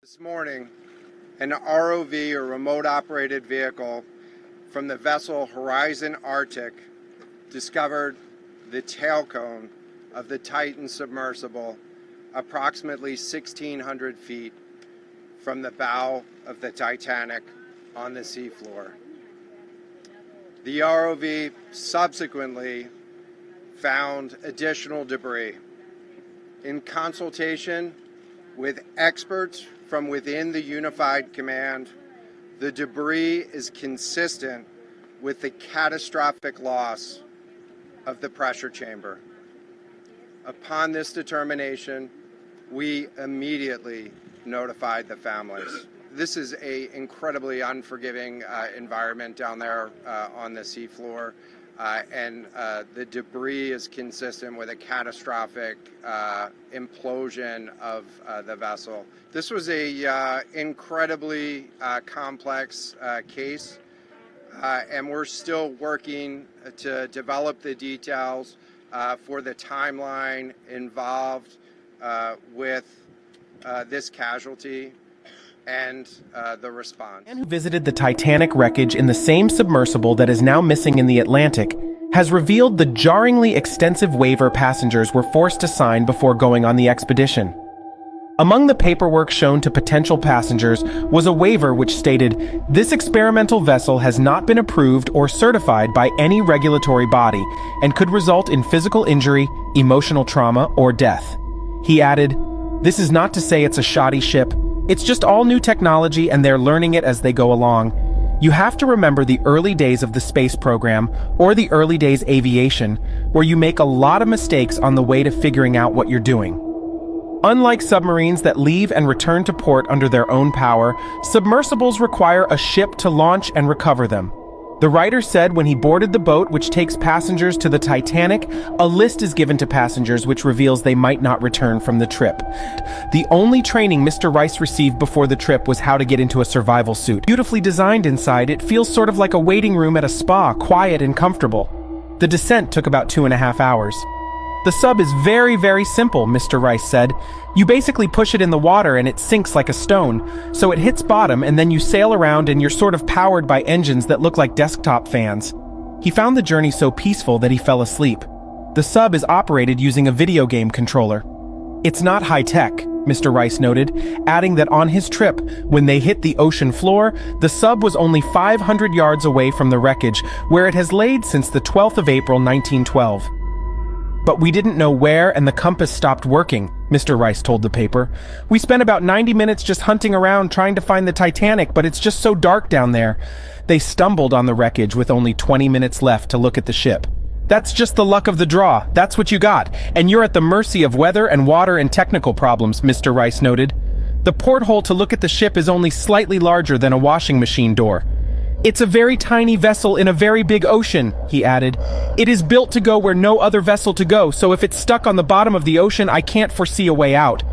This morning, an ROV, or remote operated vehicle, from the vessel Horizon Arctic discovered the tail cone of the Titan submersible approximately 1,600 feet from the bow of the Titanic on the seafloor. The ROV subsequently found additional debris. In consultation with experts from within the Unified Command, the debris is consistent with the catastrophic loss of the pressure chamber. Upon this determination, we immediately notified the families. This is an incredibly unforgiving environment down there on the seafloor, and the debris is consistent with a catastrophic implosion of the vessel. This was a incredibly complex case, and we're still working to develop the details for the timeline involved with this casualty and the response. A man who visited the Titanic wreckage in the same submersible that is now missing in the Atlantic has revealed the jarringly extensive waiver passengers were forced to sign before going on the expedition. Among the paperwork shown to potential passengers was a waiver which stated, "This experimental vessel has not been approved or certified by any regulatory body and could result in physical injury, emotional trauma, or death." He added, "This is not to say it's a shoddy ship. It's just all new technology and they're learning it as they go along. You have to remember the early days of the space program, or the early days aviation, where you make a lot of mistakes on the way to figuring out what you're doing." Unlike submarines that leave and return to port under their own power, submersibles require a ship to launch and recover them. The writer said when he boarded the boat which takes passengers to the Titanic, a list is given to passengers which reveals they might not return from the trip. The only training Mr. Rice received before the trip was how to get into a survival suit. Beautifully designed inside, it feels sort of like a waiting room at a spa, quiet and comfortable. The descent took about 2.5 hours. "The sub is very, very simple," Mr. Rice said. "You basically push it in the water and it sinks like a stone, so it hits bottom and then you sail around and you're sort of powered by engines that look like desktop fans." He found the journey so peaceful that he fell asleep. The sub is operated using a video game controller. "It's not high-tech," Mr. Rice noted, adding that on his trip, when they hit the ocean floor, the sub was only 500 yards away from the wreckage, where it has laid since the 12th of April 1912. "But we didn't know where and the compass stopped working," Mr. Rice told the paper. "We spent about 90 minutes just hunting around trying to find the Titanic, but it's just so dark down there." They stumbled on the wreckage with only 20 minutes left to look at the ship. "That's just the luck of the draw. That's what you got. And you're at the mercy of weather and water and technical problems," Mr. Rice noted. "The porthole to look at the ship is only slightly larger than a washing machine door. It's a very tiny vessel in a very big ocean," he added. "It is built to go where no other vessel to go, so if it's stuck on the bottom of the ocean, I can't foresee a way out."